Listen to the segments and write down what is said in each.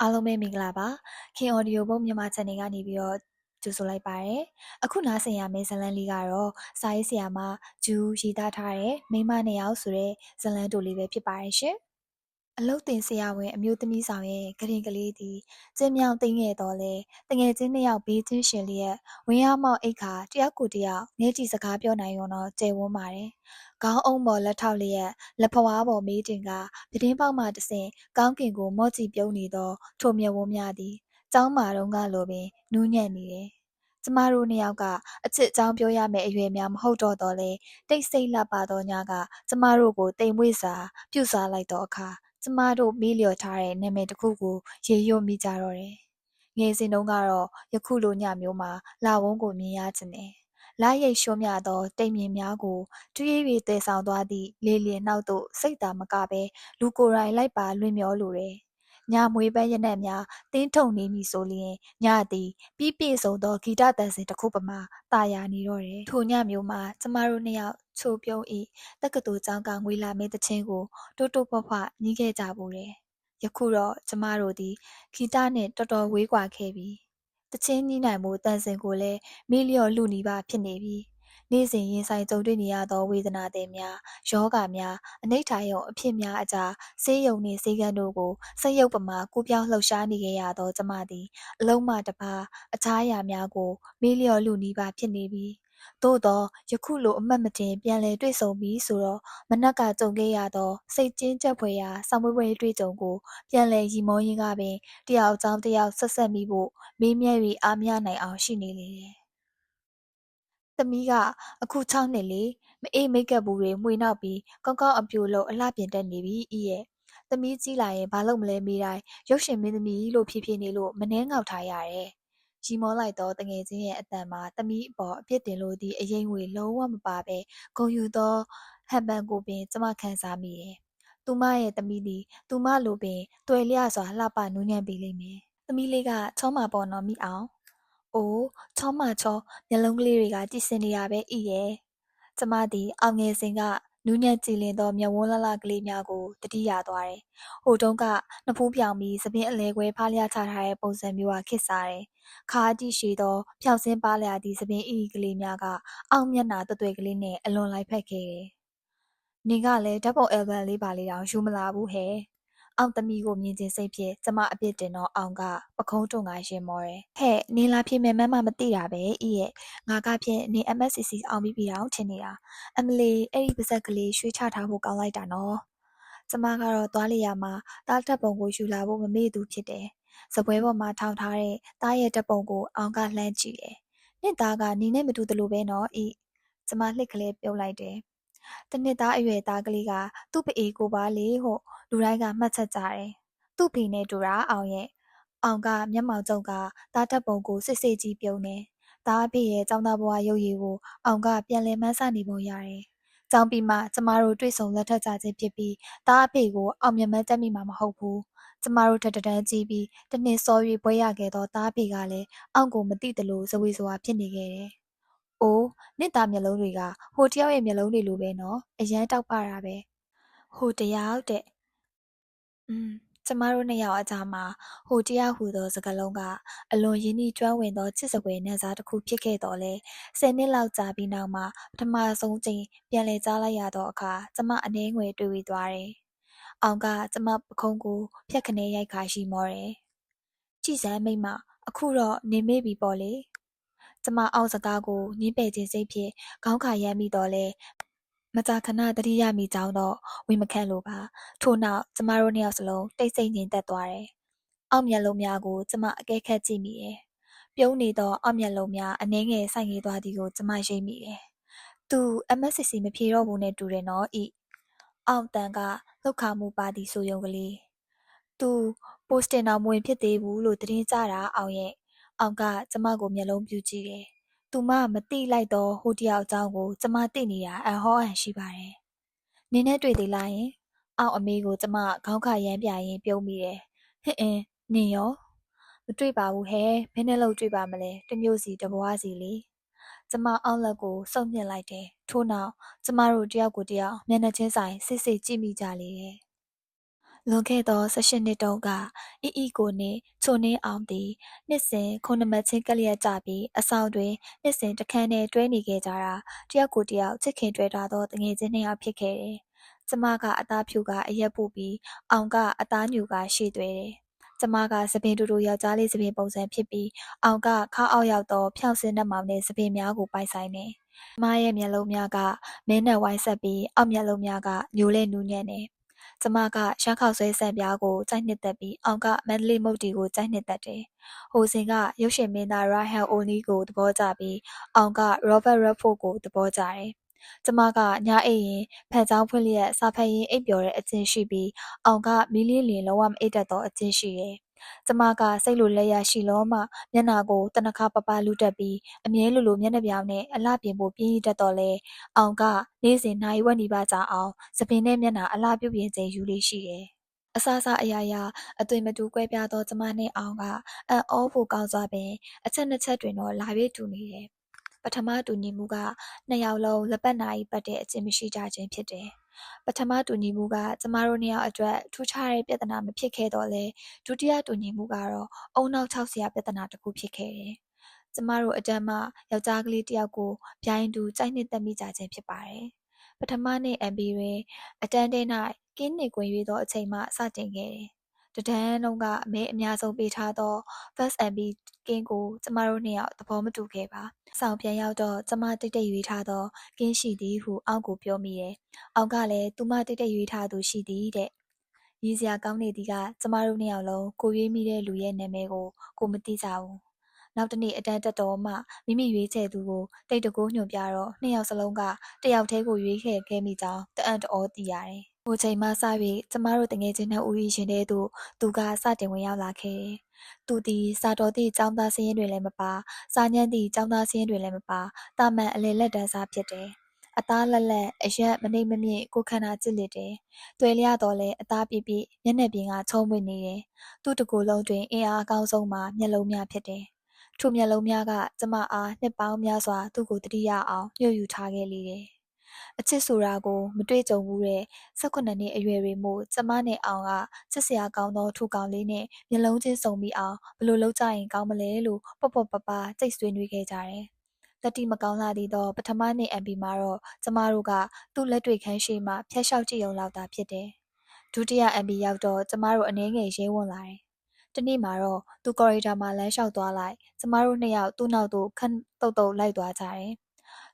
အားလုံးပဲမင်္ဂလာပါခင် audio book မြန်မာ channel ကနေပြီးတော့ကြိုဆိုလိုက်ပါတယ်အခုနားဆင်ရမယ့်ဇာတ်လမ်းလေးကတော့စာရေးဆရာမဂျူးရေးသားထားတဲ့မိန်းမနှစ်ယောက်ဆိုတဲ့ဇာတ်လမ်းတိုလေးပဲဖြစ်ပါတယ်ရှင်အလုတ်တင်ဆရာဝန်အမျိုးသမီးဆောင်ရဲ့ဂရင်ကလေးသည်ကျင်းမြောင်းသိမ့်ခဲ့တော့လေတငယ်ချင်းနှစ်ယောက်ဘေးချင်းရှင်လျက်ဝင်းရမောက်အိတ်ခါတယောက်ကိုတယောက်ငဲကြည့်စကားပြောနိုင်ရုံတော့ကျယ်ဝန်းပါတယ်ခေါင်းအုံးပေါ်လက်ထောက်လျက်လက်ဖွားပေါ်မေးတင်ကပြတင်းပေါက်မှတဆင့်ကောင်းကင်ကိုမော့ကြည့်ပြုံးနေသောထိုမျက်ဝန်းများသည်ကျောင်းမာတုန်းကလိုပင်နူးညံ့နေတယ်ကျမတို့နှစ်ယောက်ကအချစ်အကြောင်းပြောရမယ့်အရွယ်များမဟုတ်တော့တော့လေတိတ်ဆိတ်လှပသောညကကျမတို့ကိုတိမ်မွေ့စွာပြုစားလိုက်သောအခါကျမတို့မေ့လျော့ထားတဲ့နာမည်တစ်ခုကိုရေရွတ်မိကြတော့တယ်။ငယ်စဉ်တုန်းကတော့ယခုလိုညမျိုးမှာလဝုန်းကိုမြင်ရချင်တယ်။လရိတ်ရှုံးမြသောတိမ်မြင်များကိုထွေး၍တည်ဆောင်သွားသည့်လေလျင်နှောက်သို့စိတ်သာမကပဲလူကိုယ်တိုင်လိုက်ပါလွင့်မျောလိုတယ်။ညမွေးပန်းရနံ့များတင်းထုံနေမည်ဆိုလျင်ညသည်ပြီးပြည့်စုံသောဂီတတန်စင်တစ်ခုပမာတာယာနေတော့တယ်။ထိုညမျိုးမှာကျမတို့နှစ်ယောက်ချိုပြုံး၏တက္ကသိုလ်ကျောင်းကငွေလာမင်းသချင်းကိုတိုးတိုးဖွားဖွားညီးခဲ့ကြဘူးတယ်။ယခုတော့ကျမတို့သည်ဂီတနှင့်တော်တော်ဝေးကွာခဲ့ပြီ။သချင်းညီးနိုင်မှုတန်စင်ကိုလည်းမေ့လျော့လူနီးပါးဖြစ်နေပြီ။နေ့စဉ်ရင်ဆိုင်ကြုံတွေ့နေရသောဝေဒနာသည်များယောဂများအနိဋ္ဌာယုံအဖြစ်များအကြားဆေးရုံနှင့်ဆေးကန်းတို့ကိုစက်ရုပ်ပမာကူးပြောင်းလှုပ်ရှားနေခဲ့ရသောကျမသည်အလုံးမှတပါအခြားအရာများကိုမေ့လျော့လူနီးပါးဖြစ်နေပြီ။သို့သောယခုလိုအမှတ်မတင်ပြန်လည်တွေ့ဆုံပြီးဆိုတော့မနက်ကကြုံခဲ့ရသောစိတ်ကျဉ်းကျပ်ဖွယ်ရာဆောင်ပွဲတွေ့ကြုံကိုပြန်လည်ရီမောရင်းကပင်တယောက်အကြောင်းတယောက်ဆက်ဆက်မိဖို့မေးမြန်း၍အားမရနိုင်အောင်ရှိနေလေတယ်။သမီးကအခု6နှစ်လေမအေးမိတ်ကပ်ဘူးတွေမှွေနောက်ပြီးကောင်းကောင်းအပြိုလို့အလှပြင်တက်နေပြီဤရဲ့သမီးကြီးလာရင်ဘာလုပ်မလဲမေးတိုင်းရုပ်ရှင်မင်းသမီးလို့ဖြည်းဖြည်းနေလို့မနှဲငေါက်ထားရတယ်။ရီမောလိုက်သောတငယ်ချင်းရဲ့အတန်မှာသမီးအပေါ်အပြစ်တင်လို့သည့်အရင်ငွေလုံးဝမပါပဲဂုဏ်ယူသောဟန်ပန်ကိုပင်ကျမခံစားမိတယ်။သူမရဲ့သမီးသည်သူမလိုပင်တွယ်လျစွာလှပနူးညံ့ပေလိမ့်မယ်။သမီးလေးကချောမှာပေါ်နော်မိအောင်။အိုးချောမှာချောမျက်လုံးကလေးတွေကကြည်စင်နေတာပဲဤရဲ့။ကျမသည်အောင်ငယ်စဉ်ကနူးညံ့ကြည်လင်သောမျက်ဝန်းလှလှကလေးများကိုတတိယသွားတယ်။ဟိုတုန်းကနှစ်ဖူးပြောင်ပြီးသပင်းအလဲခွဲဖားလျချထားတဲ့ပုံစံမျိုးကခေတ်စားတယ်။ခါအတိရှိသောဖြောက်စင်းပါလျသည့်သပင်းအီကလေးများကအောက်မျက်နှာတွယ်ကလေးနဲ့အလွန်လိုက်ဖက်ခဲ့တယ်။နင်ကလည်းဓာတ်ပုံအယ်ဘမ်လေးပါလေးတောင်ယူမလာဘူးဟဲ့။အောင်သမီးကိုမြင်ချင်းစိတ်ဖြင့်ကျမအပြစ်တင်တော့အောင်ကပခုံးတွန်ကရင်မောတယ်။ဟဲ့နင်လာဖြစ်မဲ့မမမသိတာပဲဤရဲ့ငါကဖြင့်နင် MSCC အောင်ပြီးပြီတောင်ထင်နေတာအမလီအဲ့ဒီပါဇက်ကလေးရွှေချထားဖို့ကောင်းလိုက်တာနော်ကျမကတော့သွားလျာမှာတားတက်ပုံကိုယူလာဖို့မမေ့သူဖြစ်တယ်စပွဲပေါ်မှာထောင်ထားတဲ့တားရဲ့တက်ပုံကိုအောင်ကလှမ်းကြည့်တယ်နင့်သားကနင်နဲ့မတူတလို့ပဲနော်ဤကျမလှစ်ကလေးပြုတ်လိုက်တယ်တနှစ်သားအရွယ်သားကလေးကသူ့ပအေးကိုပါလေဟုလူတိုင်းကမှတ်ချက်ကြတယ်သူ့ဖေနဲ့တူတာအောင်ရဲ့အောင်ကမျက်မှောင်ကျုံကတားတက်ပုံကိုစစ်စစ်ကြီးပြုံးတယ်သားအဖေရဲ့ចောင်းသားဘဝရုပ်ရည်ကိုအောင်ကပြန်လည်မှန်းဆနေပုံရတယ်။ကျောင်းပြီးမှကျမတို့တွေ့ဆုံလက်ထပ်ကြခြင်းဖြစ်ပြီးသားအဖေကိုအောင်မြင်မှန်းတက်မိမှာမဟုတ်ဘူး။ကျမတို့တက်တန်းကြီးပြီးတနှစ်စော၍ဘွဲရခဲ့သောသားအဖေကလည်းအောင်ကိုမသိသလိုဇဝေဇဝါဖြစ်နေခဲ့တယ်။အိုးနင့်သားမျက်လုံးတွေကဟိုတယောက်ရဲ့မျက်လုံးတွေလိုပဲနော်။အရန်တောက်ပတာပဲ။ဟိုတယောက်တဲ့။ကျမတို့နှစ်ယောက်အကြားမှာဟိုတယောက်ဟူသောစကားလုံးကအလွန်ရင်းနှီးကျွမ်းဝင်သောချစ်စပွဲနံစားတစ်ခုဖြစ်ခဲ့သော်လည်း10နှစ်လောက်ကြာပြီးနောက်မှာပထမဆုံးချိန်ပြန်လည်ကြားလိုက်ရသောအခါကျမအနှဲငွေတွေ့ပြီးသွားတယ်။အောင်ကကျမပခုံးကိုဖြတ်ခနဲရိုက်ခါရှိမောတယ်။ကြည်စမ်းမိမအခုတော့နေမေ့ပြီပေါ့လေ။ကျမအောင်စကားကိုညှင်းပယ်ခြင်းစိတ်ဖြင့်ခေါင်းခါရမ်းမိတော့လဲမကြာခဏသတိရမိကြောင်းတော့ဝန်မခံလိုပါထို့နောက်ကျမတို့နှစ်ယောက်စလုံးတိတ်ဆိတ်ငြိမ်သက်သွားတယ်အောက်မျက်လုံးများကိုကျမအကဲခတ်ကြည့်မိတယ်ပြုံးနေသောအောက်မျက်လုံးများအနှဲငယ်ဆိုင်ရသွားသည်ကိုကျမရိပ်မိတယ်သူ MSCC မဖြေတော့ဘူးနဲ့တူတယ်နော်ဤအောင်တန်ကလှုပ်ခါမှုပါသည်ဆိုယုံကလေးသူပိုစတင်တော်မဝင်ဖြစ်သေးဘူးလို့သတင်းကြတာအောင်ရဲ့အောင်ကကျမကိုမျက်လုံးပြူကြည့်တယ်သူမမသိလိုက်တော့ဟိုတယောက်အကြောင်းကိုကျမသိနေတာအဟောအဟန်ရှိပါတယ်။နင်းနဲ့တွေ့သေးလားယင်။အောက်အမေကိုကျမခေါင်းခါရမ်းပြရင်ပြုံးမိတယ်။ဟင်နင်ရောမတွေ့ပါဘူးဟဲ့ဘယ်နဲ့လို့တွေ့ပါမလဲတမျိုးစီတဘွားစီလေ။ကျမအောက်လက်ကိုစုံမြင့်လိုက်တယ်။ထို့နောက်ကျမတို့တယောက်ကိုတယောက်မျက်နှာချင်းဆိုင်စစ်စစ်ကြည့်မိကြလေတယ် လွန်ခဲ့သော18နှစ်တုန်းကအီကိုနှင့်ချိုနှင်းအောင်သည်နှစ်စဉ်ခုနှစ်မှတ်ချင်းကပ်လျက်ကြပြီးအဆောင်တွင်နှစ်စဉ်တခန်းနှင့်တွဲနေခဲ့ကြတာတယောက်ကိုတယောက်ချစ်ခင်တွေ့ထားသောတငယ်ချင်းနှစ်ယောက်ဖြစ်ခဲ့တယ်။ကျမကအသားဖြူကအရက်ပူပြီးအောင်ကအသားညူကရှည်သွဲတယ်။ကျမကစပင်တူတူယောက်ျားလေးစပင်ပုံစံဖြစ်ပြီးအောင်ကခါအောက်ရောက်သောဖြောင့်စင်းနှက်မောင်နှင့်စပင်များကိုပိုင်ဆိုင်တယ်။ကျမရဲ့မျက်လုံးများကမင်းနဲ့ဝိုင်းဆက်ပြီးအောက်မျက်လုံးများကညိုလဲနူးညံ့တယ်။ကျမကရှမ်းခေါက်ဆွဲဆန်ပြားကိုကြိုက်နှစ်သက်ပြီးအောင်ကမန္တလေးမုတ်တီကိုကြိုက်နှစ်သက်တယ်။ဟိုစဉ်ကရုပ်ရှင်မင်းသားရာဟယ်အိုနီကိုသဘောကျပြီးအောင်ကရောဘတ်ရက်ဖို့ကိုသဘောကျတယ်။ကျမကညအိပ်ရင်ဖန်ချောင်းဖွင့်လျက်စာဖတ်ရင်းအိပ်ပျော်တဲ့အကျင့်ရှိပြီးအောင်ကမီးလင်းလင်လုံးဝမအိပ်တတ်သောအကျင့်ရှိတယ်။ကျမကစိတ်လိုလက်ရရှိလောမှမျက်နှာကိုတနခါပပလူတက်ပြီးအမြဲလိုမျက်နှာပြောင်နဲ့အလှပြင်ဖို့ပြင်းရတတ်တော့လေအောင်ကနေ့စဉ်နိုင်ဝက်နေပါကြအောင်စပင်နဲ့မျက်နှာအလှပြုတ်ပြင်ချိန်ယူလေးရှိတယ်။အဆအအရာရာအသွင်မတူကွဲပြားသောကျမနှင့်အောင်ကအံ့ဩဖို့ကောင်းစွာပင်အချက်နှစ်ချက်တွင်တော့လာ၍တူနေတယ်။ပထမတူညီမှုကနှစ်ယောက်လုံးလက်ပတ်နာရီပတ်တဲ့အကျင့်မရှိကြခြင်းဖြစ်တယ်။ပထမတူညီမှုကကျမတို့နှစ်ယောက်အတွက်ထူးခြားတဲ့ပြဿနာမဖြစ်ခဲ့တော့လေဒုတိယတူညီမှုကတော့အုံနောက်ခြောက်စရာပြဿနာတစ်ခုဖြစ်ခဲ့တယ်။ကျမတို့အတန်းမှယောက်ျားကလေးတစ်ယောက်ကိုပြိုင်တူကြိုက်နှစ်သက်မိကြခြင်းဖြစ်ပါတယ်။ပထမနှစ် MB တွင်အတန်းထဲ၌ကင်းနေကွင်၍သောအချိန်မှစတင်ခဲ့တယ်။တတန်းလုံးကအမဲအများဆုံးပေးထားသော First MB ကင်းကိုကျမတို့နှစ်ယောက်သဘောမတူခဲ့ပါ။ဆောင်ပြန်ရောက်တော့ကျမတိတ်တိတ်ရွေးထားသောကင်းရှိသည်ဟုအောက်ကိုပြောမိတယ်။အောက်ကလည်းသူမတိတ်တိတ်ရွေးထားသူရှိသည်တဲ့။ရည်စရာကောင်းနေသည်ကကျမတို့နှစ်ယောက်လုံးကိုရွေးမိတဲ့လူရဲ့နာမည်ကိုမသိကြဘူး။နောက်တစ်နေ့အတန်းတက်တော်မှမိမိရွေးချယ်သူကိုတိတ်တကိုးညွှန်ပြတော့နှစ်ယောက်စလုံးကတယောက်တည်းကိုရွေးခဲ့မိကြောင်းတအံ့တအောသိရတယ်။ဟိုချိန်မှစ၍ကျမတို့တငယ်ချင်းနှစ်ဦး၏ရှင်တဲ့သို့သူကစတင်ဝင်ရောက်လာခဲ့တယ်။သူသည်စာတော်သည့်ចောင်းသားစင်းရင်တွင်လည်းမပါစာညံ့သည့်ចောင်းသားစင်းရင်တွင်လည်းမပါတာမန်အလယ်လက်တန်းစားဖြစ်တယ်။အသားလက်လက်အရက်မနှိမ့်မမြင့်ကိုခန္ဓာကြစ်လက်တယ်။တွေ့လျတော့လဲအသားပြည့်ပြည့်မျက်နှာပြင်ကချုံးမွေ့နေတယ်။သူ့တကူလုံးတွင်အင်အားအကောင်းဆုံးမှာမျက်လုံးများဖြစ်တယ်။ထိုမျက်လုံးများကကျမအားနှစ်ပေါင်းများစွာသူ့ကိုတတိယအောင်ညှို့ယူထားခဲ့လေတယ်။အချစ်ဆိုတာကိုမတွေ့ကြုံဘူးတဲ့18နှစ်အရွယ်တွေမို့ကျမနဲ့အောင်ကချစ်စရာကောင်းသောထူကောင်လေးနဲ့မျက်လုံးချင်းစုံပြီးအောင်ဘလို့လုပ်ကြရင်ကောင်းမလဲလို့ပေါ့ပေါ့ပပကြိတ်ဆွေးနွေးခဲ့ကြတယ်။လက်တီမကောင်းလာသေးသောပထမနှစ် MB မှာတော့ကျမတို့ကသူ့လက်တွေ့ခန်းရှိမှဖျက်လျှောက်ကြည့်ုံလောက်သာဖြစ်တယ်။ဒုတိယ MB ရောက်တော့ကျမတို့အနည်းငယ်ရဲဝံ့လာတယ်။တနေ့မှာတော့သူကော်ရီဒါမှာလမ်းလျှောက်သွားလိုက်ကျမတို့နှစ်ယောက်သူ့နောက်သို့ခန်းတုတ်တုတ်လိုက်သွားကြတယ်။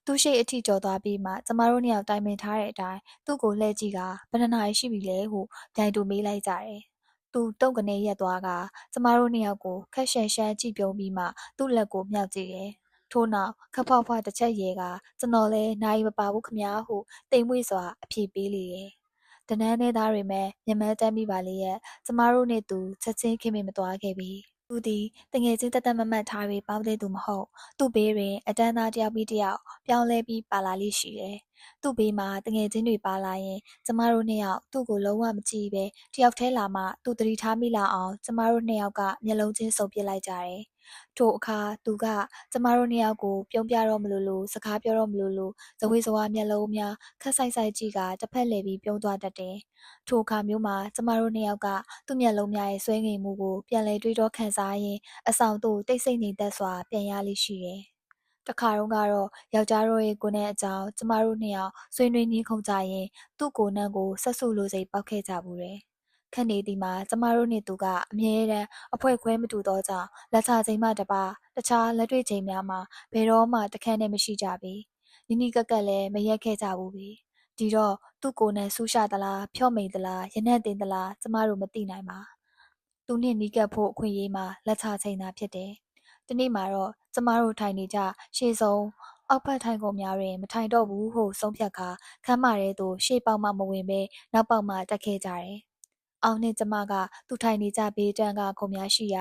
သူရှိအထိကျော်သွားပြီးမှကျမတို့နှစ်ယောက်တိုင်ပင်ထားတဲ့အတိုင်းသူ့ကိုလှည့်ကြည့်ကဘယ်နှနာရီရှိပြီလဲဟုပြိုင်တူမေးလိုက်ကြတယ်။သူတုံကနေရက်သွားကကျမတို့နှစ်ယောက်ကိုခက်ရှန်ရှန်ကြည့်ပြုံးပြီးမှသူ့လက်ကိုမြောက်ကြည့်တယ်။ထို့နောက်ခပ်ဖွားဖွားတစ်ချက်ရဲကကျွန်တော်လဲနိုင်မပါဘူးခမညာဟုတိမ်မွေ့စွာအဖြေပေးလေတယ်။တနန်းနဲ့သားတွေမဲ့ညမန်းတမ်းမိပါလေရဲ့ကျမတို့နဲ့သူချက်ချင်းခင်မင်မသွားခဲ့ပြီ။သူသည်တငယ်ချင်းတသက်မမှတ်ထား၍ပေါင်းတဲ့သူမဟုတ်သူ့ဘေးတွင်အတန်းသားတယောက်ပြီးတယောက်ပြောင်းလဲပြီးပါလာလိရှိတယ်။သူ့ဘေးမှာတငယ်ချင်းတွေပါလာရင်ကျမတို့နှစ်ယောက်သူ့ကိုလုံးဝမကြည့်ပဲတယောက်တည်းလာမှသူသတိထားမိလာအောင်ကျမတို့နှစ်ယောက်ကမျက်လုံးချင်းစုံပစ်လိုက်ကြတယ်။ထိုအခါသူကကျမတို့နှစ်ယောက်ကိုပြုံးပြတော့မလို့စကားပြောတော့မလို့ဇဝေဇဝါမျက်လုံးများခက်ဆိုင်ဆိုင်ကြည့်ကတစ်ဖက်လှည့်ပြီးပြုံးသွားတတ်တယ်။ထိုအခါမျိုးမှာကျမတို့နှစ်ယောက်ကသူ့မျက်လုံးများရဲ့ဆွဲငင်မှုကိုပြန်လည်တွေးတောခံစားရင်းအဆောင်သို့တိတ်ဆိတ်နေတတ်စွာပြန်ရလိရှိတယ်။တခါတုန်းကတော့ယောက်ျားတို့ရဲ့ကိုယ်နဲ့အကြောင်းကျမတို့နှစ်ယောက်ဆွေးနွေးနှင်းခုန်ကြရင်သူ့ကိုယ်နှံကိုဆက်ဆုလိုစိတ်ပေါက်ခဲ့ကြဘူးတယ်။ခက်နေသည်မှာကျမတို့နှစ်သူကအမြဲတမ်းအဖွဲခွဲမတူသောကြောင့်လက်ချချိန်မှတပါတခြားလက်တွေ့ချိန်များမှာဘယ်တော့မှတခန့်နဲ့မရှိကြပြီ။နီးနီးကပ်ကပ်လည်းမရက်ခဲ့ကြဘူးပြီ။ဒီတော့သူ့ကိုယ်နဲ့ဆူရှာသလားဖြော့မိန်သလားရနံ့တင်သလားကျမတို့မသိနိုင်ပါ။သူနှင့်နီးကပ်ဖို့အခွင့်အရေးမှာလက်ချချိန်သာဖြစ်တယ်။ဒီနေ့မှာတော့ကျမတို့ထိုင်နေကြရှေ့ဆုံးအောက်ဖက်ထိုင်ကုန်များတွင်မထိုင်တော့ဘူးဟုဆုံးဖြတ်ခါခမ်းမထဲသို့ရှေ့ပေါက်မှမဝင်ဘဲနောက်ပေါက်မှတက်ခဲ့ကြတယ်။အောင်နှင့်ကျမကသူထိုင်နေကြဘေးတန်းကခုံများရှိရ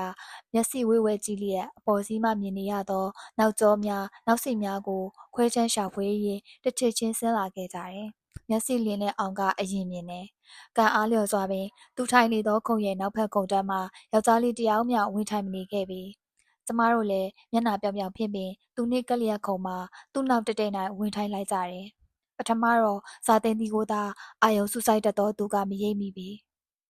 ာမျက်စိဝဲဝဲကြည့်လျက်အပေါ်စီးမှမြင်နေရသောနောက်ကျောများနောက်စီများကိုခွဲချမ်းရှာဖွေရင်းတစ်ချစ်ချင်းဆင်းလာခဲ့ကြတယ်။မျက်စိလင်းတဲ့အောင်ကအရင်မြင်တယ်။ကံအားလျော်စွာပင်သူထိုင်နေသောခုံရဲ့နောက်ဖက်ခုံတန်းမှာယောက်ျားလေးတစ်ယောက်မျှဝင်ထိုင်မနေခဲ့ပြီ။ကျမတို့လည်းမျက်နှာပြောင်ပြောင်ဖြစ်ပင်သူနှင့်ကလျက်ခုံမှာသူ့နောက်တည့်၌ဝင်ထိုင်လိုက်ကြတယ်။ပထမတော့စာသင်သည်ကိုသာအာယုံစူးစိုက်တတ်သောသူကမရိပ်မိပြီ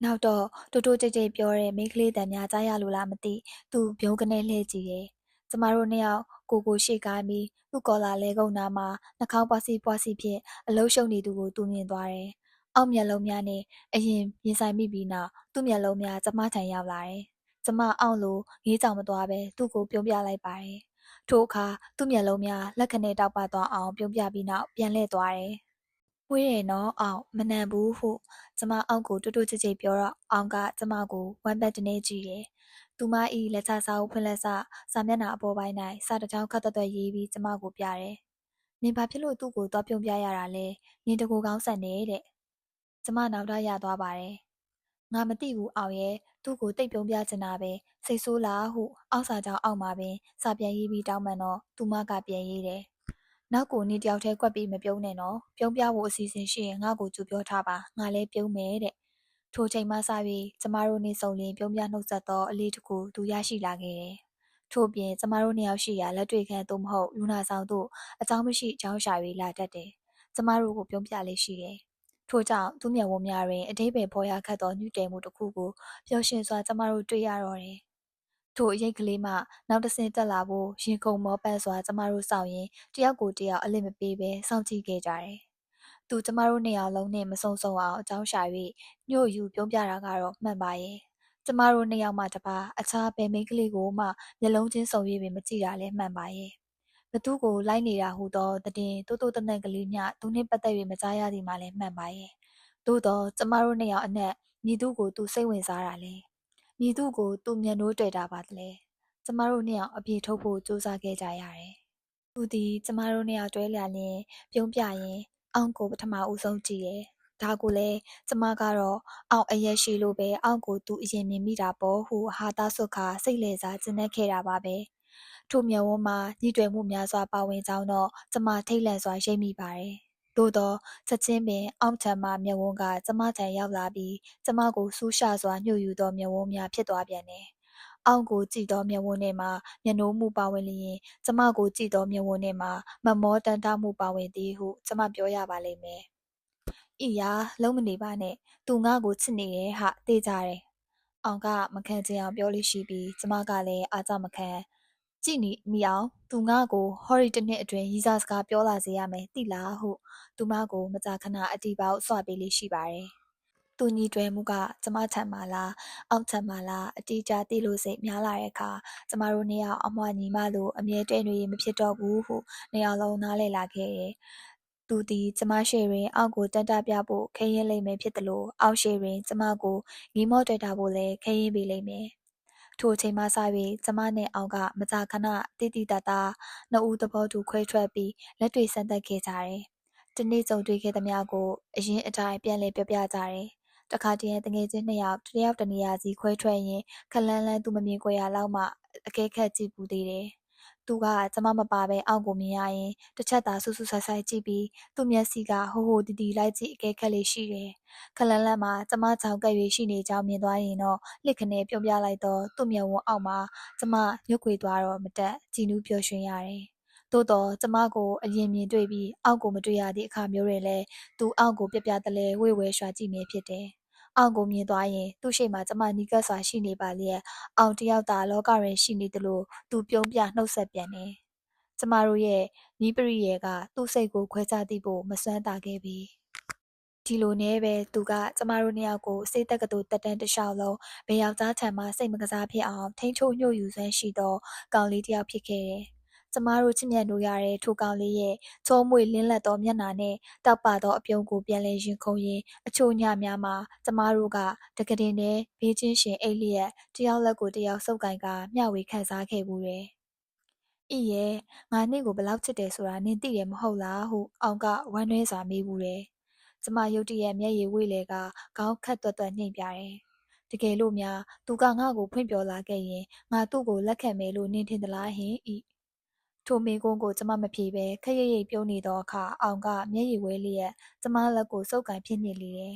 နောက်တော့တိုးတိုးကြိတ်ကြိတ်ပြောတဲ့မိန်းကလေးတန်များကြားရလို့လားမသိသူပြုံးကနေလှည့်ကြည့်တယ်ကျမတို့နှစ်ယောက်ကိုရှေ့ကိုင်းပြီးသူ့ကော်လာလဲကုန်းနာမှာနှာခေါင်းပွားစီဖြင့်အလုံးရှုံနေသူကိုသူမြင်သွားတယ်အောက်မျက်လုံးများနဲ့အရင်ရင်ဆိုင်မိပြီးနောက်သူ့မျက်လုံးများကျမထံရောက်လာတယ်ကျမအောင့်လို့ငေးကြောင်မသွားပဲသူ့ကိုပြုံးပြလိုက်ပါတယ်ထိုအခါသူ့မျက်လုံးများလက်ခနဲ့တောက်ပသွားအောင်ပြုံးပြပြီးနောက်ပြန်လှည့်သွားတယ်ဝေးတယ်နော်အောင်မနှံဘူးဟုကျမအောင်ကိုတိုးတိုးကြိတ်ကြိတ်ပြောတော့အောင်ကကျမကိုဝမ်းပတ်တနေကြည့်တယ်။သူမဤလက်ချစာအုပ်ဖွင့်လက်စစာမျက်နှာအပေါ်ပိုင်း၌စာတစ်ထောင်ခတ်သွက်ရေးပြီးကျမကိုပြတယ်။နင်ဘာဖြစ်လို့သူ့ကိုသွားပြုံးပြရတာလဲ။နင်တကူကောင်းဆန်နေတဲ့။ကျမနောက်ထပ်ရသွားပါတယ်။ငါမသိဘူးအောင်ရဲ့သူ့ကိုတိတ်ပြုံးပြချင်တာပဲစိတ်ဆိုးလားဟုအောက်စာကြောင်အောက်မှာပင်စာပြန်ရေးပြီးတောင်းပန်တော့သူမကပြန်ရေးတယ်။နောက်ကိုနေတယောက်တည်းကွက်ပြီးမပြုံးနဲ့နော်ပြုံးပြဖို့အစီအစဉ်ရှိရင်ငါ့ကိုကြိုပြောထားပါငါလည်းပြုံးမယ်တဲ့ထိုချိန်မှစပြီးကျမတို့နေဆုံလင်းပြုံးပြနှုတ်ဆက်သောအလေးတစ်ခုသူရရှိလာခဲ့တယ်ထို့ပြင်ကျမတို့နှစ်ယောက်ရှိရာလက်တွေ့ခန်းသို့မဟုတ်လူနာဆောင်သို့အကြောင်းမရှိအကြောင်းရှာ၍လာတတ်တယ်ကျမတို့ကိုပြုံးပြလေးရှိတယ်ထို့ကြောင့်သူ့မျက်ဝန်းများတွင်အတိပ္ပယ်ဖော်ရခတ်သောညှိတဲမှုတစ်ခုကိုပျော်ရွှင်စွာကျမတို့တွေ့ရတော့တယ်ထိုအရိပ်ကလေးမှနောက်တစ်ဆင့်တက်လာဖို့ရင်ခုန်မောပန်းစွာကျမတို့စောင့်ရင်တယောက်ကိုတယောက်အလစ်မပေးဘဲစောင့်ကြည့်ခဲ့ကြတယ်။သူကျမတို့နှစ်ယောက်လုံးနဲ့မဆုံအောင်အကြောင်းရှာ၍ညှို့ယူပြုံးပြတာကတော့မှန်ပါရဲ့။ကျမတို့နှစ်ယောက်မှတပါအခြားဘယ်မိန်းကလေးကိုမှမျက်လုံးချင်းစုံ၍ပင်မကြည့်တာလည်းမှန်ပါရဲ့။ဘသူကိုလိုက်နေတာဟုသောသတင်းတိုးတိုးတနက်ကလေးမျှသူနှင့်ပတ်သက်၍မကြားရသည်မှလည်းမှန်ပါရဲ့။သို့သောကျမတို့နှစ်ယောက်အနက်မည်သူကိုသူစိတ်ဝင်စားတာလဲ။မည်သူကိုသူမျက်နှိုးတွေ့တာပါသလဲ။ကျမတို့နှစ်ယောက်အပြေထုတ်ဖို့ကြိုးစားခဲ့ကြရတယ်။သူသည်ကျမတို့နှစ်ယောက်တွဲလျာလျင်ပြုံးပြရင်အောင်ကိုပထမဦးဆုံးကြည့်ရဲ့။ဒါကိုလည်းကျမကတော့အောင်အရက်ရှိလို့ပဲအောင်ကိုသူအရင်မြင်မိတာပေါ့ဟုဟာသားစွတ်ခါစိတ်လေစားကျဉ်းခဲ့တာပါပဲ။ထိုမျက်ဝန်းမှာညှိတွယ်မှုများစွာပါဝင်ကြောင်းတော့ကျမထိတ်လန့်စွာရိပ်မိပါတယ်။သို့သောချက်ချင်းပင်အောင်ထံမှမျက်ဝန်းကကျမထံရောက်လာပြီးကျမကိုစူးရှစွာညှို့ယူသောမျက်ဝန်းများဖြစ်သွားပြန်တယ်။အောင်ကိုကြည့်သောမျက်ဝန်းထဲမှာမျက်နှိုးမှုပါဝင်လျင်ကျမကိုကြည့်သောမျက်ဝန်းထဲမှာမမောတန်တမှုပါဝင်သည်ဟုကျမပြောရပါလိမ့်မယ်။ဤရာလုံးမနေပါနဲ့သူငါ့ကိုချစ်နေတယ်ဟာသိကြတယ်။အောင်ကမခံချင်အောင်ပြောလို့ရှိပြီးကျမကလည်းအားကြမခံကြည့်နေမိအောင်သူငါ့ကိုဟော်ရီတစ်နှစ်အတွင်းရီစာစကားပြောလာစေရမယ်သိလားဟုသူမကိုမကြာခဏအတီးပေါက်ဆွပေးလေးရှိပါတယ်။သူညီတွယ်မှုကကျမထံမှလားအောက်ထံမှလားအတီးကြသိလို့စိတ်များလာတဲ့အခါကျမတို့နှစ်ယောက်အမွှာညီမလိုအမြဲတည်းနေမဖြစ်တော့ဘူးဟုနှစ်ယောက်လုံးနားလည်လာခဲ့တယ်။သူသည်ကျမရှိတွင်အောက်ကိုတန်တပြဖို့ခရင်လိမ့်မယ်ဖြစ်တယ်လို့အောက်ရှိတွင်ကျမကိုငီးမော့တွေ့တာဖို့လည်းခရင်ပေးလိမ့်မယ်။ထိုအချိန်မှစ၍ကျမနဲ့အောင်ကမကြာခဏတိတိတသားနှစ်ဦးသဘောတူခွဲထွက်ပြီးလက်တွေဆန်သက်ခဲ့ကြတယ်။ဒီနေ့ကြုံတွေ့ခဲ့သမျှကိုအရင်အတိုင်းပြန်လည်ပြောပြကြတယ်။တခါတည်းတငယ်ချင်းနှစ်ယောက်တယောက်တနေရာစီခွဲထွက်ရင်ခလန်းလန်းသူမမြင်ခွဲရလောက်မှအကဲခတ်ကြည့်ပူသေးတယ်။သူကကျမမပါပဲအောက်ကိုမြင်ရရင်တစ်ချက်သာဆူဆူဆိုက်ဆိုက်ကြည့်ပြီးသူ့မျက်စိကဟိုဟိုတီတီလိုက်ကြည့်အကဲခတ်လေးရှိတယ်။ခလန်းလန်းမှာကျမချောင်ကပ်၍ရှိနေကြောင်းမြင်သွားရင်တော့လှစ်ခနဲပြုံးပြလိုက်တော့သူ့မျက်ဝန်းအောက်မှာကျမညှို့ခွေသွားတော့မတက်ကြည်နူးပျော်ရွှင်ရတယ်။သို့တော့ကျမကိုအရင်မြင်တွေ့ပြီးအောက်ကိုမတွေ့ရသည့်အခါမျိုးတွေလည်းသူအောက်ကိုပြပြတလဲဝေဝဲရွှာကြည့်နေဖြစ်တယ်။အောက်ကိုမြင်သွားရင်သူ့ရှိမှကျမနီးကပ်စွာရှိနေပါလျက်အောင်တယောက်သာလောကတွင်ရှိနေသလိုသူပြုံးပြနှုတ်ဆက်ပြန်တယ်။ကျမတို့ရဲ့နီးပရိယေကသူ့စိတ်ကိုခွဲခြားသိဖို့မစွမ်းတာခဲ့ပြီ။ဒီလိုနဲ့ပဲသူကကျမတို့နှစ်ယောက်ကိုစိတ်တက်ကတူတက်တန်းတလျှောက်လုံးဘယ်ယောက်ျားထံမှစိတ်မကစားဖြစ်အောင်ထိန်းချုပ်ညှို့ယူစွမ်းရှိသောကောင်လေးတစ်ယောက်ဖြစ်ခဲ့တယ်။ကျမတို့ချစ်မြတ်လို့ရတဲ့ထိုကောင်လေးရဲ့ချောမွေလင်းလက်သောမျက်နှာနဲ့တောက်ပသောအပြုံးကိုပြန်လဲရင်ခုန်ရင်အချို့ညများမှာကျမတို့ကတကတင်နဲ့ဘေးချင်းရှင်အိတ်လျက်တယောက်လက်ကိုတယောက်ဆုပ်ကင်ကမျှဝေခံစားခဲ့ဘူးတယ်။ဤရဲ့ငါနေ့ကိုဘလောက်ချစ်တယ်ဆိုတာနင်သိတယ်မဟုတ်လားဟုအောင်ကဝမ်းနည်းစွာမေးဘူးတယ်။ကျမရုတ်တရက်မျက်ရည်ဝေလေကခေါင်းခတ်တွတ်နှိမ်ပြတယ်။တကယ်လို့များသူကငါ့ကိုဖွင့်ပြောလာခဲ့ရင်ငါသူ့ကိုလက်ခံမယ်လို့နင်ထင်သလားဟင်ဤထိုမေကွန်းကိုကျမမဖြေပဲခက်ရိပ်ရိပ်ပြုံးနေသောအခါအောင်ကမျက်ရည်ဝဲလျက်ကျမလက်ကိုစုပ်ကန်ဖြစ်နေလေတယ်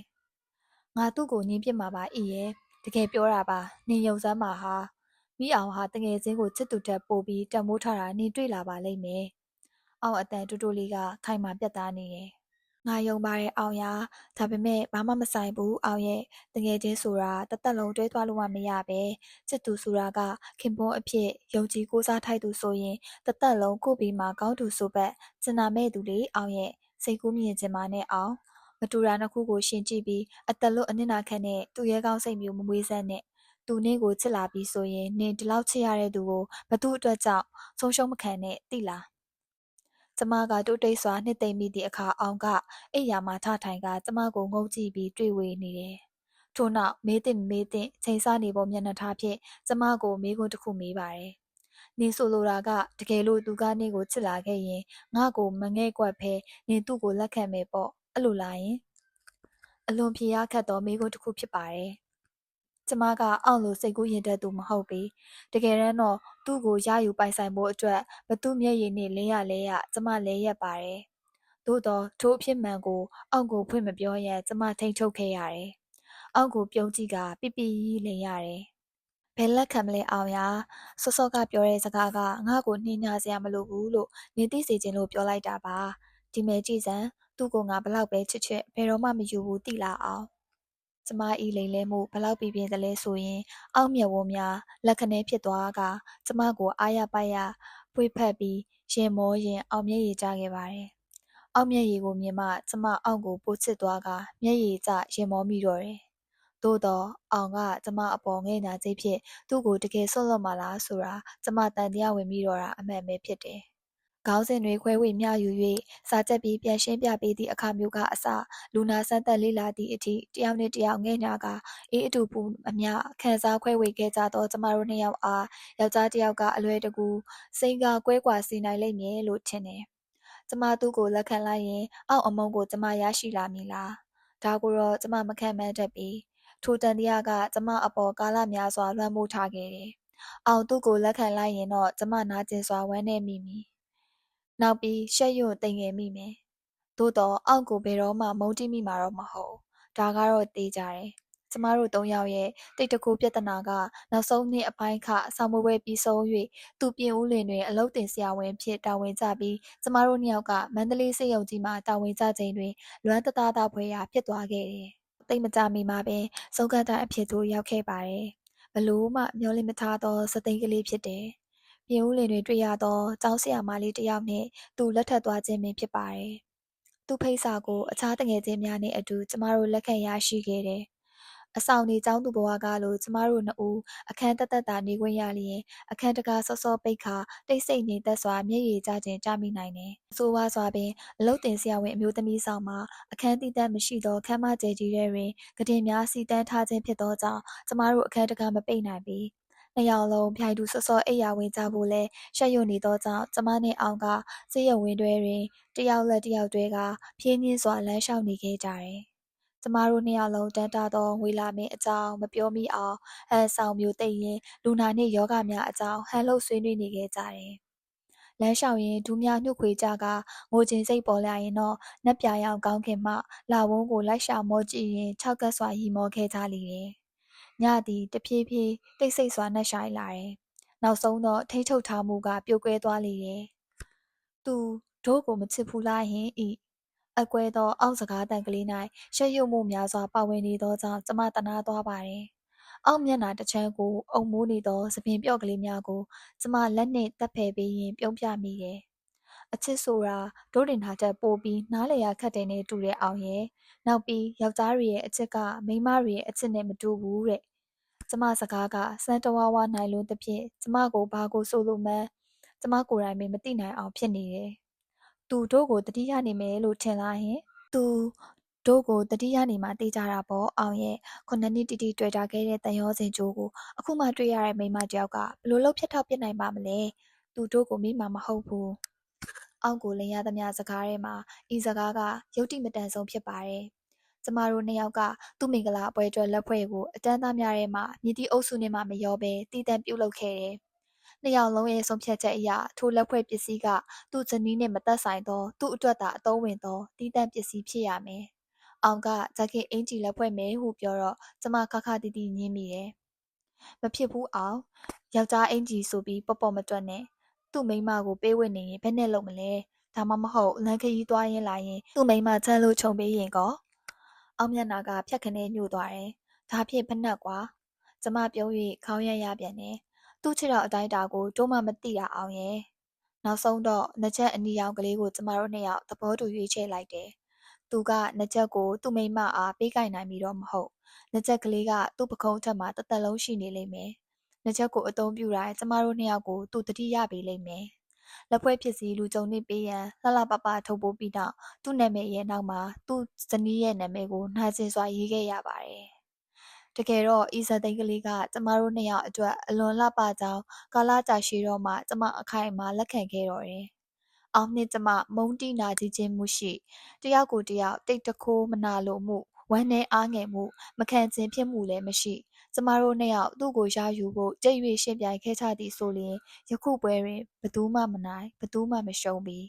။ငါသူ့ကိုနင်းပြစ်မှာပါဤရဲ့တကယ်ပြောတာပါနင်ယုံစမ်းပါဟာမိအောင်ဟာတငယ်ချင်းကိုချစ်သူတက်ပို့ပြီးတံမိုးထားတာနင်တွေ့လာပါလိမ့်မယ်။အောင်အတန်တူတူလေးကခိုင်မာပြတ်သားနေတယ် ငါယုံပါတယ်အောင်ရာဒါပေမဲ့ဘာမှမဆိုင်ဘူးအောင်ရဲ့တကယ်ချင်းဆိုတာတစ်သက်လုံးတွဲသွားလို့မှမရပဲချစ်သူဆိုတာကခင်ပွန်းအဖြစ်ယုံကြည်ကိုးစားထိုက်သူဆိုရင်တစ်သက်လုံးကိုပြီးမှကောင်းသူဆိုပတ်ကျင်နာမဲ့သူလေအောင်ရဲ့စိတ်ကူးမြင်ချင်ပါနဲ့အောင်မတူတာနှစ်ခုကိုရှင်ကြည့်ပြီးအသက်လွတ်အနစ်နာခံတဲ့သူရဲကောင်းစိတ်မျိုးမမွေးစမ်းနဲ့သူနင့်ကိုချစ်လာပြီးဆိုရင်နင်ဒီလောက်ချစ်ရတဲ့သူကိုဘသူအတွက်ကြောင့်ဆုံးရှုံးမခံနဲ့သိလားကျမကတိုးတိတ်စွာနှစ်သိမ့်မိသည့်အခါအောင်ကအိပ်ယာမှထထိုင်ကကျမကိုငုံကြည့်ပြီးတွေ့ဝေနေတယ်။ထို့နောက်မေးသင့်မမေးသင့်ချိန်ဆနေပုံမျက်နှာထားဖြင့်ကျမကိုမေးခွန်းတစ်ခုမေးပါတယ်။နင်ဆိုလိုတာကတကယ်လို့သူကနင့်ကိုချစ်လာခဲ့ရင်ငါ့ကိုမငဲ့ကွက်ဖဲနင်သူ့ကိုလက်ခံမယ်ပေါ့အဲ့လိုလားယင်အလွန်ဖြေရခတ်သောမေးခွန်းတစ်ခုဖြစ်ပါတယ်။ကျမကအောင်လိုစိတ်ကူးရင်တတ်သူမဟုတ်ပေ။တကယ်တမ်းတော့သူ့ကိုရယူပိုင်ဆိုင်ဖို့အတွက်ဘသူမျက်ရည်နှင့်လင်းရလဲရကျမလဲရက်ပါတယ်။သို့သောထိုအဖြစ်မှန်ကိုအောင်ကိုဖွင့်မပြောရန်ကျမထိန်းချုပ်ခဲ့ရတယ်။အောင်ကိုပြုံးကြည့်ကပိပိကြီးလင်ရတယ်။ဘယ်လက်ခံမလဲအောင်ရာစောစောကပြောတဲ့စကားကငါ့ကိုနှင်းညာစရာမလိုဘူးလို့နင်သိစေချင်လို့ပြောလိုက်တာပါ။ဒီမဲ့ကြည့်စမ်းသူ့ကိုငါဘလောက်ပဲချစ်ချစ်ဘယ်တော့မှမယူဘူးသိလားအောင်။ကျမ၏လိမ်လဲမှုဘလောက်ပြင်းပြင်းသလဲဆိုရင်အောက်မျက်ဝန်းများလက်ခနဲဖြစ်သွားကကျမကိုအားရပါရပွေဖက်ပြီးရင်မောရင်အောင်မျက်ရည်ကျခဲ့ပါတယ်။အောက်မျက်ရည်ကိုမြင်မှကျမအောက်ကိုပိုချစ်သွားကမျက်ရည်ကျရင်မောမိတော့တယ်။သို့တော့အောင်ကကျမအပေါ်ငဲ့ညာစိတ်ဖြင့်သူ့ကိုတကယ်ဆွတ်လွတ်မှလားဆိုတာကျမတန်တရားဝင်ပြီးတော့တာအမှန်ပဲဖြစ်တယ်။ခေါင်းစဉ်တွေခွဲဝေမျှယူ၍စာချက်ပြီးပြန်ရှင်းပြပေးသည့်အခါမျိုးကအစလူနာစမ်းသပ်လေ့လာသည့်အထိတယောက်နှင့်တယောက်ငဲ့ညာကအေးအတူပူအမျှခံစားခွဲဝေခဲ့ကြသောကျမတို့နှစ်ယောက်အားယောက်ျားတစ်ယောက်ကအလွယ်တကူစိန်ကကွဲကွာစေနိုင်လိမ့်မယ်လို့ထင်တယ်။ကျမသူ့ကိုလက်ခံလိုက်ရင်အောက်အမုန်းကိုကျမရရှိလာမည်လား။ဒါကိုတော့ကျမမခံမှန်းတတ်ပြီ။ထိုတန်တရားကကျမအပေါ်ကာလများစွာလွှမ်းမိုးထားခဲ့တယ်။အောင်သူ့ကိုလက်ခံလိုက်ရင်တော့ကျမနာကျင်စွာဝမ်းနည်းမိမည်။နောက်ပြီးရှက်ရွံ့သိမ်ငယ်မိမယ်။သို့သောအောက်ကိုဘယ်တော့မှမုန်းတီးမိမှာတော့မဟုတ်။ဒါကတော့သေချာတယ်။ကျမတို့သုံးယောက်ရဲ့တိတ်တကူပြဿနာကနောက်ဆုံးနှစ်အပိုင်းခဆောင်းပွဲပြီးဆုံး၍သူပြင်ဦးလွင်တွင်အလုပ်တင်ဆရာဝန်ဖြစ်တာဝန်ကျပြီးကျမတို့နှစ်ယောက်ကမန္တလေးဆေးရုံကြီးမှာတာဝန်ကျချိန်တွင်လွမ်းတသားသားဖွယ်ရာဖြစ်သွားခဲ့တယ်။သိပ်မကြာမီမှာပင်ဆုံးခန်းတိုင်းအဖြစ်သို့ရောက်ခဲ့ပါတယ်။ဘလို့မှမျှော်လင့်မထားသောစသိန်းကလေးဖြစ်တယ်။ပြင်ဦးလွင်တွင်တွေ့ရသောကျောင်းဆရာမလေးတစ်ယောက်နှင့်သူလက်ထပ်သွားခြင်းပင်ဖြစ်ပါတယ်။သူ့ဖိတ်စာကိုအခြားသူငယ်ချင်းများနှင့်အတူကျမတို့လက်ခံရရှိခဲ့တယ်။အဆောင်နေကျောင်းသူဘဝကလိုကျမတို့နှစ်ဦးအခန်းသက်သက်သာနေခွင့်ရလျင်အခန်းတကားစောစောပိတ်ခါတိတ်ဆိတ်ငြိမ်သက်စွာမျက်ရည်ကျခြင်းကျမိနိုင်တယ်။ဆိုးဝါးစွာပင်အလုပ်တင်ဆရာဝန်အမျိုးသမီးဆောင်မှာအခန်းသီးသန့်မရှိသောခန်းမကျယ်ကြီးထဲတွင်ကုတင်များစီတန်းထားခြင်းဖြစ်သောကြောင့်ကျမတို့အခန်းတကားမပိတ်နိုင်ပေ။နှစ်ယောက်လုံးဖြိုင်တူစောစောအိပ်ယာဝင်ကြဖို့လဲရှက်ရွံ့နေသောကြောင့်ကျမနှင့်အောင်ကဆေးရုံဝင်းတွဲတွင်တယောက်လက်တယောက်တွဲကဖြည်းညှင်းစွာလမ်းလျှောက်နေခဲ့ကြတယ်။ကျမတို့နှစ်ယောက်လုံးတန်းတာသောငွေလာမင်းအကြောင်းမပြောမိအောင်ဟန်ဆောင်မျိုးသိရင်လူနာနှင့်ယောဂများအကြောင်းဟန်လှုပ်ဆွေးနွေးနေခဲ့ကြတယ်။လမ်းလျှောက်ရင်ဒူးများနှုတ်ခွေကြကငိုခြင်းစိတ်ပေါ်လာရင်တော့နက်ပြာရောင်ကောင်းခင်မှလာဝန်းကိုလိုက်ရှာမောကြည့်ရင်၆ကပ်စွာရီမောခဲ့ကြလေတယ်။ညသည်တဖြည်းဖြည်းတိတ်ဆိတ်စွာနှက်ရှိုင်းလာတယ်။နောက်ဆုံးတော့ထိတ်ထုတ်ထားမှုကပြိုကွဲသွားလေတယ်။သူတို့ကိုမချစ်ဘူးလားဟင်ဤအကွဲသောအောက်စကားတန်ကလေး၌ရှက်ရွံ့မှုများစွာပါဝင်နေသောကြောင့်ကျမတနာသွားပါတယ်။အောက်မျက်နှာတစ်ချမ်းကိုအုံမိုးနေသောသပင်ပြော့ကလေးများကိုကျမလက်နှင့်တပ်ဖယ်ပေးရင်းပြုံးပြမိတယ်။အချစ်ဆိုတာဒုတင်ထားချက်ပို့ပြီးနားလည်ရခက်တယ်နဲ့တူတဲ့အောင်ရဲ့နောက်ပြီးယောက်ျားတွေရဲ့အချစ်ကမိန်းမတွေရဲ့အချစ်နဲ့မတူဘူးတဲ့။ကျမစကားကစမ်းတဝါဝါနိုင်လို့သဖြင့်ကျမကိုဘာကိုဆိုလို့မှန်းကျမကိုယ်တိုင်မသိနိုင်အောင်ဖြစ်နေတယ်။သူတို့ကိုတတိယနေမယ်လို့ထင်လားဟင်။သူတို့ကိုတတိယနေမှသိကြတာပေါ့အောင်ရဲ့ခုနှစ်နှစ်တိတိတွေ့တာခဲ့တဲ့တန်ရောစင်ကြိုးကိုအခုမှတွေ့ရတဲ့မိန်းမတယောက်ကဘလို့လှုပ်ဖြတ်ထောက်ပြနိုင်ပါမလဲ။သူတို့ကိုမိမှာမဟုတ်ဘူး။အောက်ကိုလင်ရသမျှစကားထဲမှာဤစကားကယုတ်တိမတန်ဆုံးဖြစ်ပါတယ်။ကျမတို့နှစ်ယောက်ကသူ့မင်္ဂလာအပွဲအတွက်လက်ဖွဲ့ကိုအတန်းသားများထဲမှာမြည်သည့်အုပ်စုနဲ့မှမရောဘဲတည်တံ့ပြုလုပ်ခဲ့တယ်။နှစ်ယောက်လုံးရဲ့ဆုံးဖြတ်ချက်အရထိုလက်ဖွဲ့ပစ္စည်းကသူ့ဇနီးနဲ့မသက်ဆိုင်သောသူ့အတွက်သာအသုံးဝင်သောတည်တံ့ပစ္စည်းဖြစ်ရမယ်။အောင်ကဂျာကင်အင်ဂျီလက်ဖွဲ့မယ်ဟုပြောတော့ကျမခါခါတီတီညင်းမိတယ်။မဖြစ်ဘူးအောင်ယောက်ျားအင်ဂျီဆိုပြီးပေါ့ပေါ့မတွက်နဲ့သူ့မိန်းမကိုပေးဝတ်နေရင်ဘယ်နဲ့လုပ်မလဲ ဒါမှမဟုတ်လမ်းခရီးသွားရင်းလာရင်သူ့မိန်းမချမ်းလို့ခြုံပေးရင်ကောအောင်မျက်နှာကဖြတ်ခနဲညှို့သွားတယ်ဒါဖြင့်ဖနက်ကွာကျမပြုံး၍ခေါင်းရမ်းရပြန်တယ်သူ့ချစ်တော်အတိုင်းတာကိုတို့မှမသိတာအောင်ရဲ့နောက်ဆုံးတော့နှစ်ချက်အနီရောင်ကလေးကိုကျမတို့နှစ်ယောက်သဘောတူရွေးချယ်လိုက်တယ်သူကနှစ်ချက်ကိုသူ့မိန်းမအားပေးကင်နိုင်ပြီတော့မဟုတ်နှစ်ချက်ကလေးကသူ့ပခုံးထက်မှာတစ်သက်လုံးရှိနေလိမ့်မယ်နှစ်ချက်ကိုအသုံးပြုတိုင်းကျမတို့နှစ်ယောက်ကိုသူတတိယပေးလိမ့်မယ်လက်ဖွဲ့ဖြစ်စီလူကြုံနေပေးရန်လှလှပပထုတ်ပိုးပြီးနောက်သူ့နာမည်ရဲ့နောက်မှာသူ့ဇနီးရဲ့နာမည်ကိုနှာကျင်စွာရေးခဲ့ရပါတယ်တကယ်တော့ဤဇာတ်သိမ်းကလေးကကျမတို့နှစ်ယောက်အတွက်အလွန်လှပကြောင်းကာလကြာရှည်တော့မှကျမအခိုင်အမာလက်ခံခဲ့တော့တယ်အောင်နှင့်ကျမမုန်းတီးနာကြီးခြင်းမှုရှိတယောက်ကိုတယောက်တိတ်တခိုးမနာလိုမှုဝမ်းနည်းအားငယ်မှုမခံချင်ဖြစ်မှုလည်းမရှိကျမတို့နှစ်ယောက်သူ့ကိုရယူဖို့ကြိတ်၍ရှင်ပြိုင်ခဲ့ကြသည်ဆိုလျှင်ယခုပွဲတွင်ဘသူမှမနိုင်ဘသူမှမရှုံးပြီ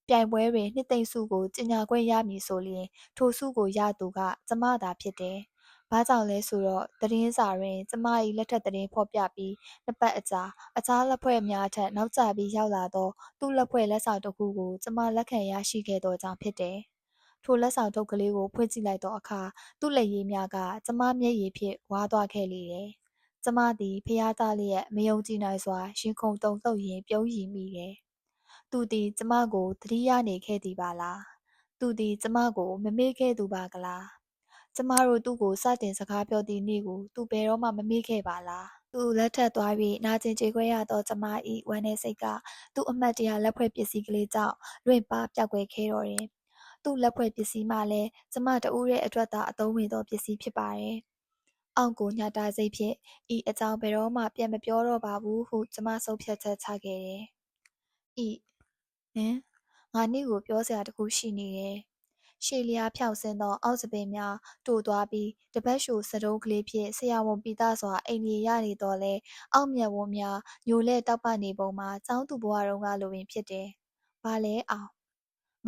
ပြိုင်ပွဲတွင်နှစ်သိမ့်စုကိုကြေညာခွင့်ရမည်ဆိုလျှင်ထိုစုကိုရသူကကျမသာဖြစ်တယ်။ဘာကြောင့်လဲဆိုတော့သတင်းစာတွင်ကျမ၏လက်ထက်သတင်းဖော်ပြပြီးနှစ်ပတ်အကြာအခြားလက်ဖွဲ့များထက်နောက်ကျပြီးရောက်လာသောသူ့လက်ဖွဲ့လက်ဆောင်တစ်ခုကိုကျမလက်ခံရရှိခဲ့သောကြောင့်ဖြစ်တယ်။ထိုလက်ဆောင်ထုပ်ကလေးကိုဖွင့်ကြည့်လိုက်သောအခါသူ့လက်ရည်များကကျမမျက်ရည်ဖြင့်ဝါသွားခဲ့လေတယ်။ကျမသည်ဖျားသားလျက်မယုံကြည်နိုင်စွာရင်ခုန်တုန်လှုပ်ရင်းပြုံးရည်မိတယ်။သူသည်ကျမကိုသတိရနေခဲ့သည်ပါလား။သူသည်ကျမကိုမမေ့ခဲ့သူပါကလား။ကျမတို့သူ့ကိုစတင်စကားပြောသည့်နေ့ကိုသူဘယ်တော့မှမမေ့ခဲ့ပါလား။သူလက်ထပ်သွား၍နာကျင်ကြေကွဲရသောကျမ၏ဝမ်းနည်းစိတ်ကသူ့အမှတ်တရလက်ဖွဲ့ပစ္စည်းကလေးကြောင့်လွင့်ပါပျောက်ကွယ်ခဲ့တော့တယ်။သူ့လက်ဖွဲ့ပစ္စည်းမှလည်းကျမတဦးရဲ့အတွက်သာအသုံးဝင်သောပစ္စည်းဖြစ်ပါတယ်။အောင်ကိုညှတာစိတ်ဖြင့်ဤအကြောင်းဘယ်တော့မှပြန်မပြောတော့ပါဘူးဟုကျမဆုံးဖြတ်ချက်ချခဲ့တယ်။ဤဟင်ငါနေ့ကိုပြောစရာတခုရှိနေတယ်။ရှေ့လျားဖြောင့်ဆင်းသောအောက်စပင်များတိုးသွားပြီးတပတ်ရှူစတုံးကလေးဖြင့်ဆရာဝန်ပိသားစွာအိမ်မြေရနေတော့လဲအောက်မြတ်ဝန်းများညိုလဲတောက်ပနေပုံမှာចောင်းသူဘဝတုန်းကလိုပင်ဖြစ်တယ်။ဘာလဲအောင်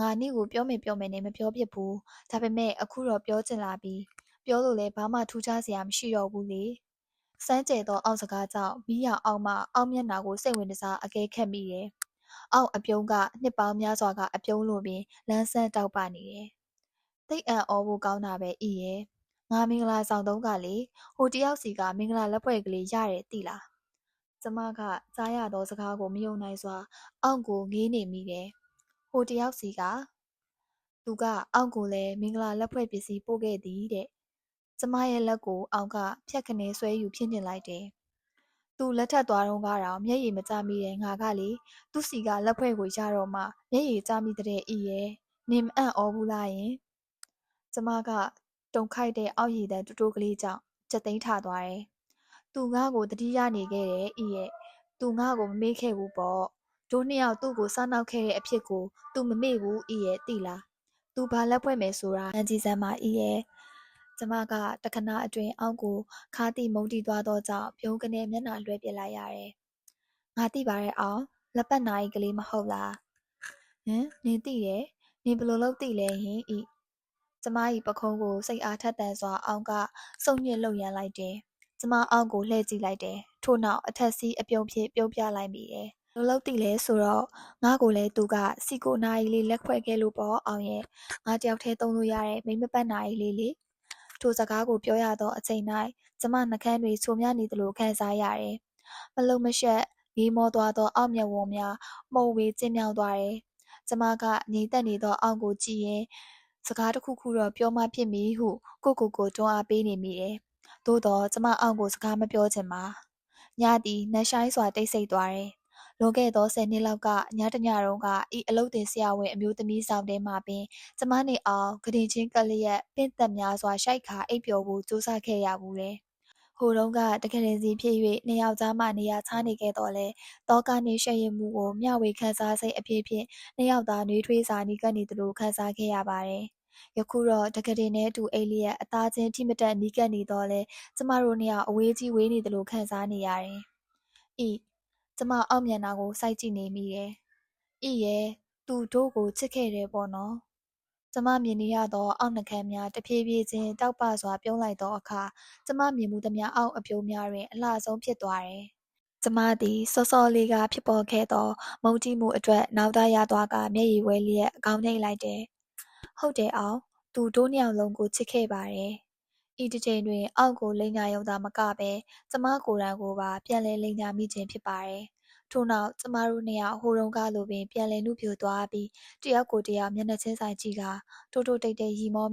ငါနေ့ကိုပြောမယ်နဲ့မပြောဖြစ်ဘူး။ဒါပေမဲ့အခုတော့ပြောချင်လာပြီ။ပြောလို့လဲဘာမှထူးခြားစရာမရှိတော့ဘူးလေ။စမ်းကြဲသောအောက်စကားကြောင့်မိရအောင်မှအောက်မျက်နှာကိုစိတ်ဝင်စားအကဲခတ်မိတယ်။အောက်အပြုံးကနှစ်ပေါင်းများစွာကအပြုံးလိုပင်လန်းဆန်းတောက်ပနေတယ်။သိပ်အံ့ဩဖို့ကောင်းတာပဲဤရဲ့။ငါမင်္ဂလာဆောင်တုံးကလေဟိုတယောက်စီကမင်္ဂလာလက်ဖွဲ့ကလေးရတယ်သိလား။ကျမကကြားရသောစကားကိုမယုံနိုင်စွာအောင့်ကိုငေးနေမိတယ်။ဟိုတယောက်စီကသူကအောင့်ကိုလည်းမင်္ဂလာလက်ဖွဲ့ပစ္စည်းပို့ခဲ့သည်တဲ့။ကျမရဲ့လက်ကိုအောင့်ကဖြတ်ခနဲဆွဲယူဖြည့်ညှစ်လိုက်တယ်။သူလက်ထပ်သွားတုန်းကတော့မျက်ရည်မကျမိတဲ့ငါကလေသူ့စီကလက်ဖွဲ့ကိုရတော့မှမျက်ရည်ကျမိတဲ့ဤရဲ့နင်မအံ့ဩဘူးလားယင်ကျမကတုန်ခိုက်တဲ့အောက်ရည်တန်းတိုးတိုးကလေးကြောင့်ချက်သိမ်းထသွားတယ်။သူငါ့ကိုတတိယနေခဲ့တယ်ဤရဲ့သူငါ့ကိုမမေ့ခဲ့ဘူးပေါ့တို့နှစ်ယောက်သူ့ကိုစားနောက်ခဲ့တဲ့အဖြစ်ကိုသူမမေ့ဘူးဤရဲ့သိလားသူဘာလက်ဖွဲ့မယ်ဆိုတာအန်ဂျီဆန်မဤရဲ့ကျမကတခဏအတွင်းအောက်ကိုခါတိမုန်တီသွားသောကြောင့်ပြုံးကနေမျက်နှာလွှဲပစ်လိုက်ရတယ်။ငါသိပါတယ်အောင်လက်ပတ်နာရီကလေးမဟုတ်လား။နင်သိတယ်နင်ဘယ်လိုလုပ်သိလဲဟင်ဤကျမ၏ပခုံးကိုစိတ်အားထက်သန်စွာအောင်ကစုံညစ်လှုပ်ရမ်းလိုက်တယ်။ကျမအောင်ကိုလှည့်ကြည့်လိုက်တယ်။ထို့နောက်အထက်စီးအပြုံးဖြင့်ပြုံးပြလိုက်မိတယ်။လိုလုပ်သိလဲဆိုတော့ငါ့ကိုလည်းသူကစီကိုနာရီလေးလက်ခွဲခဲ့လို့ပေါ့အောင်ရဲ့ငါတယောက်တည်းသုံးလို့ရတဲ့မိမပတ်နာရီလေးလေထိုစကားကိုပြောရသောအချိန်၌ကျမနှကန်းတွေချိုမြနေသလိုခံစားရတယ်။မလုံမရှက်ငေးမောသွားသောအောက်မျက်ဝန်းများမှုန်ဝေးကျဉ်းမြောင်းသွားတယ်။ကျမကငြိမ်သက်နေသောအောင်ကိုကြည့်ရင်စကားတစ်ခုခုတော့ပြောမှဖြစ်မည်ဟုကိုတွန်းအားပေးနေမိတယ်။သို့တော့ကျမအောင်ကိုစကားမပြောချင်ပါ။ညသည်နက်ရှိုင်းစွာတိတ်ဆိတ်သွားတယ်။လွန်ခဲ့သော10နှစ်လောက်ကညတညတုန်းကဤအလုတ်တင်ဆရာဝန်အမျိုးသမီးဆောင်တဲမှပင်ကျမနှင့်အောင်ကတင်ချင်းကလျက်ပင့်သက်များစွာရှိုက်ခါအိပ်ပျော်ဖို့ကြိုးစားခဲ့ရဘူးတယ်။ဟိုတုန်းကတကယ်ရင်စီဖြစ်၍နှစ်ယောက်သားမှနေရာချနေခဲ့တော့လဲတောကနှင့်ရှက်ရမှုကိုမျှဝေခန်းစားစိတ်အဖြစ်ဖြင့်နှစ်ယောက်သားနှွေးထွေးစာနီးကပ်နေသလိုခန်းစားခဲ့ရပါတယ်။ယခုတော့တကယ်တင်နဲ့တူအိလျက်အသားချင်းထိမတက်နီးကပ်နေတော့လဲကျမတို့နှစ်ယောက်အဝေးကြီးဝေးနေသလိုခန်းစားနေရတယ်။ဤကျမအောက်မျက်နှာကိုစိုက်ကြည့်နေမိတယ်။ဤရဲ့သူတို့ကိုချစ်ခဲ့တယ်ပေါ့နော်။ကျမမြင်နေရသောအောက်နှခမ်းများတဖြည်းဖြည်းချင်းတောက်ပစွာပြုံးလိုက်သောအခါကျမမြင်မှုသမျှအောက်အပြုံးများတွင်အလှဆုံးဖြစ်သွားတယ် ကျမသည်စောစောလေးကဖြစ်ပေါ်ခဲ့သောမုန်းတီးမှုအတွက်နောက်သားရသွားကာမျက်ရည်ဝဲလျက်ခေါင်းညှိတ်လိုက်တယ်။ဟုတ်တယ်အောင်။သူတို့နှစ်ယောက်လုံးကိုချစ်ခဲ့ပါတယ်။ဤတစ်ချိန်တွင်အောက်ကိုလိမ်ညာရုံသာမကဘဲကျမကိုယ်တိုင်ကိုပါပြန်လည်လိမ်ညာမိခြင်းဖြစ်ပါတယ်။ထို့နောက်ကျမတို့နှစ်ယောက်ဟိုတုန်းကလိုပင်ပြန်လည်နုဖြိုသွားပြီးတစ်ယောက်ကိုတစ်ယောက်မျက်နှာချင်းဆိုင်ကြည့်ကာတိုးတိုးတိတ်တိတ်ရည်မောမိ